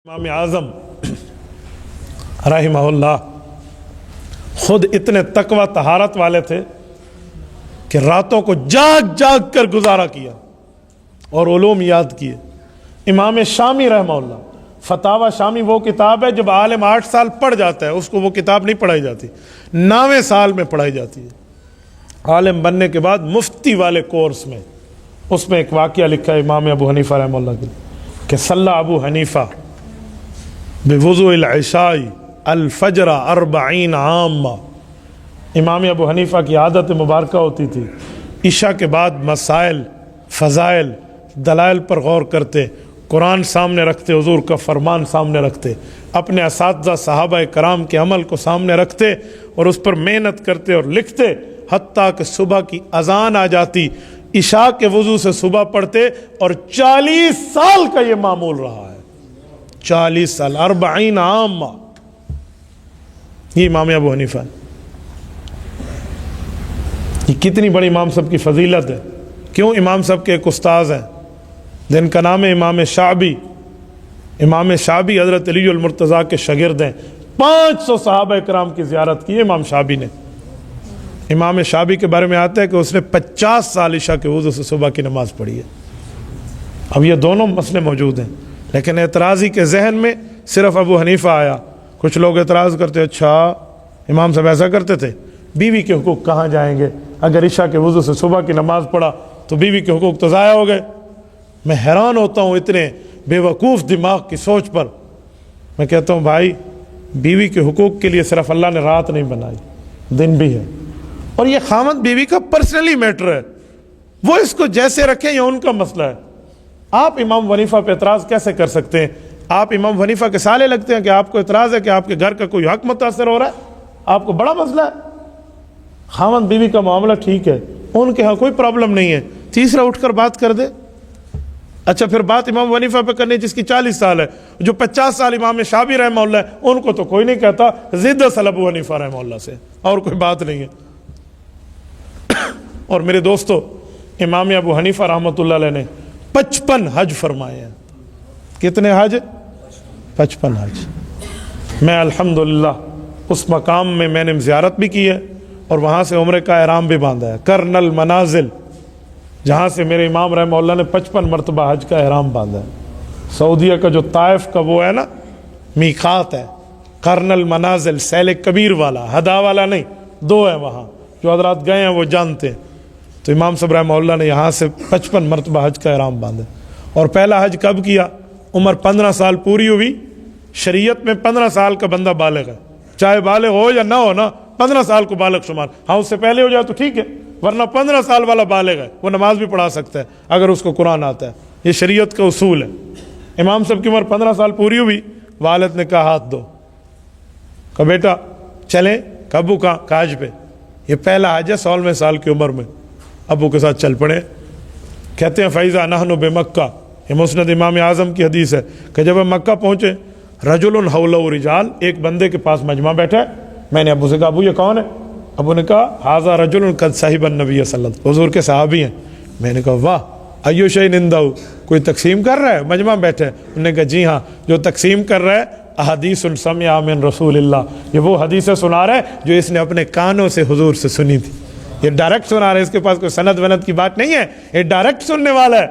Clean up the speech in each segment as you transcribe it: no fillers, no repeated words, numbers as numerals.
امام اعظم رحمہ اللہ خود اتنے تقوی طہارت والے تھے کہ راتوں کو جاگ جاگ کر گزارا کیا اور علوم یاد کیے۔ امام شامی رحمہ اللہ، فتاوی شامی وہ کتاب ہے جب عالم 8 سال پڑھ جاتا ہے اس کو وہ کتاب نہیں پڑھائی جاتی، 9ویں سال میں پڑھائی جاتی ہے۔ عالم بننے کے بعد مفتی والے کورس میں اس میں ایک واقعہ لکھا ہے امام ابو حنیفہ رحمہ اللہ کے کہ صلی ابو حنیفہ بوضوء العشاء الفجر 40 عامہ۔ امام ابو حنیفہ کی عادت مبارکہ ہوتی تھی عشاء کے بعد مسائل، فضائل، دلائل پر غور کرتے، قرآن سامنے رکھتے، حضور کا فرمان سامنے رکھتے، اپنے اساتذہ صحابہ کرام کے عمل کو سامنے رکھتے اور اس پر محنت کرتے اور لکھتے، حتیٰ کہ صبح کی اذان آ جاتی، عشاء کے وضو سے صبح پڑھتے اور 40 سال کا یہ معمول رہا ہے۔ 40 سال 40 عامہ، یہ امام ابو حنیفہ ہے۔ یہ کتنی بڑی امام صاحب کی فضیلت ہے۔ کیوں؟ امام صاحب کے ایک استاذ ہیں جن کا نام ہے امام شعبی۔ امام شعبی حضرت علی المرتضیٰ کے شاگرد ہیں۔ 500 صحابہ کرام کی زیارت کی امام شعبی نے۔ امام شعبی کے بارے میں آتا ہے کہ اس نے 50 سال عشاء کے وضو سے صبح کی نماز پڑھی ہے۔ اب یہ دونوں مسئلے موجود ہیں، لیکن اعتراضی کے ذہن میں صرف ابو حنیفہ آیا۔ کچھ لوگ اعتراض کرتے، اچھا امام صاحب ایسا کرتے تھے، بیوی کے حقوق کہاں جائیں گے؟ اگر عشاء کے وضو سے صبح کی نماز پڑھا تو بیوی کے حقوق تو ضائع ہو گئے۔ میں حیران ہوتا ہوں اتنے بے وقوف دماغ کی سوچ پر۔ میں کہتا ہوں بھائی، بیوی کے حقوق کے لیے صرف اللہ نے رات نہیں بنائی، دن بھی ہے، اور یہ خاوند بیوی کا پرسنلی میٹر ہے، وہ اس کو جیسے رکھیں یہ ان کا مسئلہ ہے۔ آپ امام حنیفہ پہ اعتراض کیسے کر سکتے ہیں؟ آپ امام حنیفہ کے سالے لگتے ہیں کہ آپ کو اعتراض ہے کہ آپ کے گھر کا کوئی حق متاثر ہو رہا ہے؟ آپ کو بڑا مسئلہ ہے۔ خاوند بیوی کا معاملہ ٹھیک ہے، ان کے ہاں کوئی پرابلم نہیں ہے، تیسرا اٹھ کر بات کر دے۔ اچھا پھر بات امام حنیفہ پہ کرنی جس کی 40 سال ہے، جو 50 سال امام شعبی رحمہ اللہ ہے، ان کو تو کوئی نہیں کہتا، ضد اصل ابو حنیفہ رحمہ اللہ سے، اور کوئی بات نہیں ہے۔ اور میرے دوستو، امام ابو حنیفہ رحمۃ اللہ علیہ نے 55 حج فرمائے ہیں۔ کتنے حج؟ 55 حج۔ میں الحمدللہ اس مقام میں میں نے زیارت بھی کی ہے اور وہاں سے عمرے کا احرام بھی باندھا ہے، کرن المنازل، جہاں سے میرے امام رحمہ اللہ نے 55 مرتبہ حج کا احرام باندھا ہے۔ سعودیہ کا جو طائف کا وہ ہے نا میقات ہے، کرن المنازل، سیل کبیر والا، ہدا والا نہیں، 2 ہیں وہاں، جو حضرات گئے ہیں وہ جانتے ہیں۔ تو امام صاحب رحمہ اللہ نے یہاں سے 55 مرتبہ حج کا احرام باندھا۔ اور پہلا حج کب کیا؟ عمر 15 سال پوری ہوئی۔ شریعت میں 15 سال کا بندہ بالغ ہے، چاہے بالغ ہو یا نہ ہو نا، 15 سال کو بالغ شمار۔ ہاں اس سے پہلے ہو جائے تو ٹھیک ہے، ورنہ 15 سال والا بالغ ہے، وہ نماز بھی پڑھا سکتا ہے اگر اس کو قرآن آتا ہے۔ یہ شریعت کا اصول ہے۔ امام صاحب کی عمر 15 سال پوری ہوئی، والد نے کہا ہاتھ دو، کہا بیٹا چلیں، ابو کہا حج پہ۔ یہ پہلا حج ہے 16ویں سال کی عمر میں۔ ابو کے ساتھ چل پڑے۔ کہتے ہیں فَإِذَا نَحْنُ بِمَكَّةَ، یہ مسند امام اعظم کی حدیث ہے کہ جب ہم مکہ پہنچے، رجل حولہ رجال، ایک بندے کے پاس مجمع بیٹھا ہے۔ میں نے ابو سے کہا ابو یہ کون ہے؟ ابو نے کہا ھذا رجل قد صحب النبی صلی اللہ علیہ وسلم، حضور کے صحابی ہیں۔ میں نے کہا واہ، ایو شیء عندہ، کوئی تقسیم کر رہا ہے؟ مجمع بیٹھے۔ انہوں نے کہا جی ہاں، جو تقسیم کر رہا ہے احادیث سمعها من رسول اللہ، یہ وہ حدیثیں سنا رہا ہے جو اس نے اپنے کانوں سے حضور سے سنی تھی۔ یہ ڈائریکٹ سنا رہا ہے، اس کے پاس کوئی سند وند کی بات نہیں ہے، یہ ڈائریکٹ سننے والا ہے۔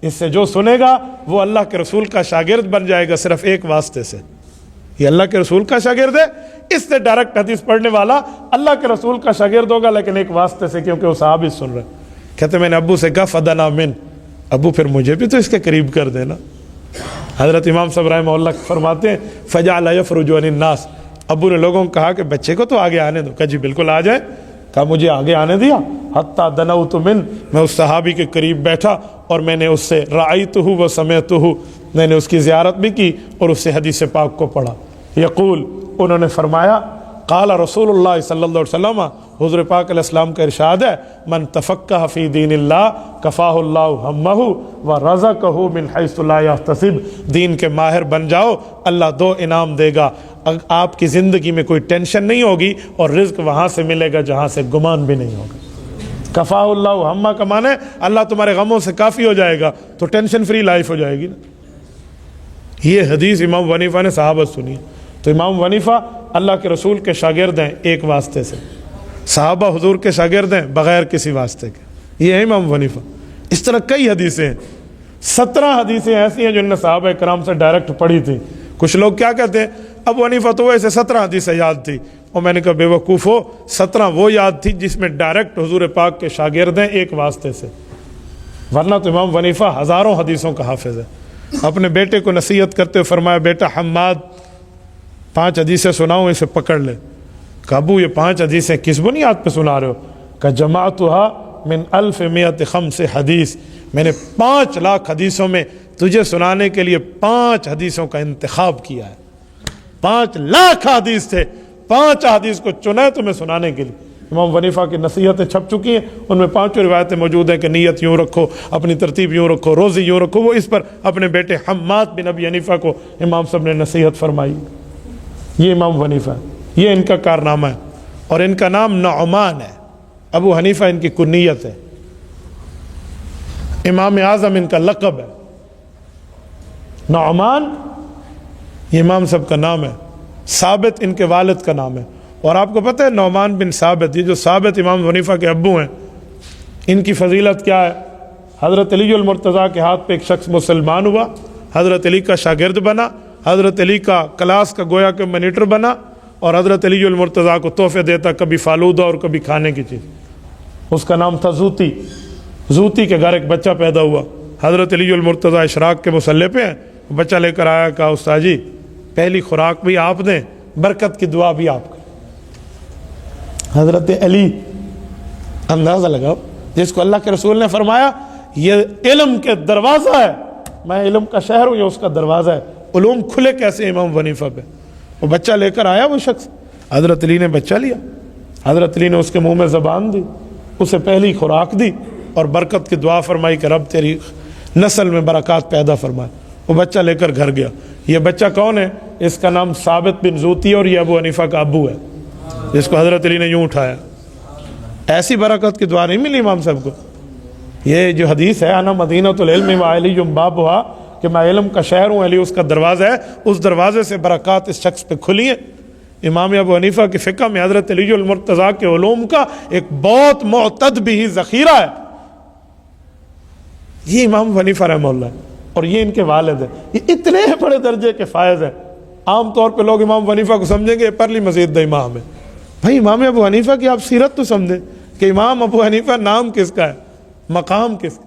اس سے جو سنے گا وہ اللہ کے رسول کا شاگرد بن جائے گا، صرف ایک واسطے سے۔ یہ اللہ کے رسول کا شاگرد ہے، اس سے ڈائریکٹ حدیث پڑھنے والا اللہ کے رسول کا شاگرد ہوگا، لیکن ایک واسطے سے، کیونکہ وہ صحابی سن رہے۔ کہتے میں نے ابو سے کہا فدنا من، ابو پھر مجھے بھی تو اس کے قریب کر دینا۔ حضرت امام صاحب رحمہ اللہ فرماتے ہیں فجعل یفرج عن الناس، ابو نے لوگوں کو کہا کہ بچے کو تو آگے آنے دو۔ کہا جی بالکل آ جائے۔ کہا مجھے آگے آنے دیا، حتیٰ دنوت من، میں اس صحابی کے قریب بیٹھا اور میں نے اس سے رأیتہ و سمعتہ، میں نے اس کی زیارت بھی کی اور اس سے حدیث پاک کو پڑھا۔ یقول، انہوں نے فرمایا قال رسول اللہ صلی اللہ علیہ وسلم، حضور پاک علیہ السلام کا ارشاد ہے من تفقہ فی دین اللہ کفاہ اللہ ہمہ ورزقہ من حیث لا یحتسب، دین کے ماہر بن جاؤ، اللہ 2 انعام دے گا، آپ کی زندگی میں کوئی ٹینشن نہیں ہوگی اور رزق وہاں سے ملے گا جہاں سے گمان بھی نہیں ہوگا۔ کفاہ اللہ ہمہ کا معنی ہے اللہ تمہارے غموں سے کافی ہو جائے گا، تو ٹینشن فری لائف ہو جائے گی نا۔ یہ حدیث امام ابو حنیفہ نے صحابہ سے سنی ہے۔ تو امام ابو حنیفہ اللہ کے رسول کے شاگرد ہیں ایک واسطے سے، صحابہ حضور کے شاگرد ہیں بغیر کسی واسطے کے، یہ ہے امام ابو حنیفہ۔ اس طرح کئی حدیثیں ہیں، 17 حدیثیں ایسی ہیں جو انہوں نے صحابہ کرام سے ڈائریکٹ پڑھی تھی۔ کچھ لوگ کیا کہتے ہیں، ابو حنیفہ تو ویسے 17 حدیثیں یاد تھی، اور میں نے کہا بے وقوف ہو، 17 وہ یاد تھی جس میں ڈائریکٹ حضور پاک کے شاگرد ہیں ایک واسطے سے، ورنہ تو امام ابو حنیفہ ہزاروں حدیثوں کا حافظ ہے۔ اپنے بیٹے کو نصیحت کرتے ہوئے فرمایا، بیٹا حماد 5 حدیثیں سناؤں، اسے پکڑ لے۔ کہا ابو یہ 5 حدیثیں کس بنیاد پہ سنا رہے ہو؟ کہ جماعتها من 1105 حدیث، میں نے 5 لاکھ حدیثوں میں تجھے سنانے کے لیے 5 حدیثوں کا انتخاب کیا ہے۔ 5 لاکھ حدیث تھے، 5 حدیث کو چنا ہے تمہیں سنانے کے لیے۔ امام ابو حنیفہ کی نصیحتیں چھپ چکی ہیں، ان میں 5 روایتیں موجود ہیں کہ نیت یوں رکھو، اپنی ترتیب یوں رکھو، روزی یوں رکھو۔ وہ اس پر اپنے بیٹے حماد بن ابی حنیفہ کو امام صاحب نے نصیحت فرمائی۔ یہ امام ابو حنیفہ ہے، یہ ان کا کارنامہ ہے، اور ان کا نام نعمان ہے۔ ابو حنیفہ ان کی کنیت ہے، امام اعظم ان کا لقب ہے۔ نعمان یہ امام صاحب کا نام ہے، ثابت ان کے والد کا نام ہے۔ اور آپ کو پتہ ہے نعمان بن ثابت، یہ جو ثابت امام ابو حنیفہ کے ابو ہیں، ان کی فضیلت کیا ہے؟ حضرت علی المرتضیٰ کے ہاتھ پہ ایک شخص مسلمان ہوا، حضرت علی کا شاگرد بنا، حضرت علی کا کلاس کا گویا کہ مانیٹر بنا، اور حضرت علی المرتضیٰ کو تحفے دیتا، کبھی فالودہ اور کبھی کھانے کی چیز۔ اس کا نام تھا زوتی۔ زوتی کے گھر ایک بچہ پیدا ہوا، حضرت علی المرتضیٰ اشراق کے مصلی پہ ہیں، بچہ لے کر آیا، کہا استاد جی پہلی خوراک بھی آپ دیں، برکت کی دعا بھی آپ کریں۔ حضرت علی اندازہ لگاؤ، جس کو اللہ کے رسول نے فرمایا یہ علم کے دروازہ ہے، میں علم کا شہر ہوں، یہ اس کا دروازہ ہے، علوم کھلے کیسے امام ابو حنیفہ پہ؟ وہ بچہ لے کر آیا، وہ شخص، حضرت علی نے بچہ لیا، حضرت علی نے اس کے منہ میں زبان دی، اسے پہلی خوراک دی، اور برکت کی دعا فرمائی کہ رب تیری نسل میں برکات پیدا فرمائے۔ وہ بچہ لے کر گھر گیا۔ یہ بچہ کون ہے؟ اس کا نام ثابت بن زوتی، اور یہ ابو حنیفہ کا ابو ہے، جس کو حضرت علی نے یوں اٹھایا۔ ایسی برکت کی دعا نہیں ملی امام صاحب کو۔ یہ جو حدیث ہے انا مدینۃ العلم وعلی بابھا، کہ میں علم کا شہر ہوں، علی اس کا دروازہ ہے، اس دروازے سے برکات اس شخص پہ کھلی ہیں۔ امام ابو حنیفہ کی فقہ میں حضرت علی المرتضیٰ کے علوم کا ایک بہت معتد بھی ذخیرہ ہے۔ یہ امام ابو حنیفہ رحمہ اللہ ہے، اور یہ ان کے والد ہیں۔ یہ اتنے بڑے درجے کے فائز ہیں، عام طور پہ لوگ امام ابو حنیفہ کو سمجھیں گے پرلی مسجد دا امام ہے۔ بھائی امام ابو حنیفہ کی آپ سیرت تو سمجھیں کہ امام ابو حنیفہ نام کس کا ہے، مقام کس کا؟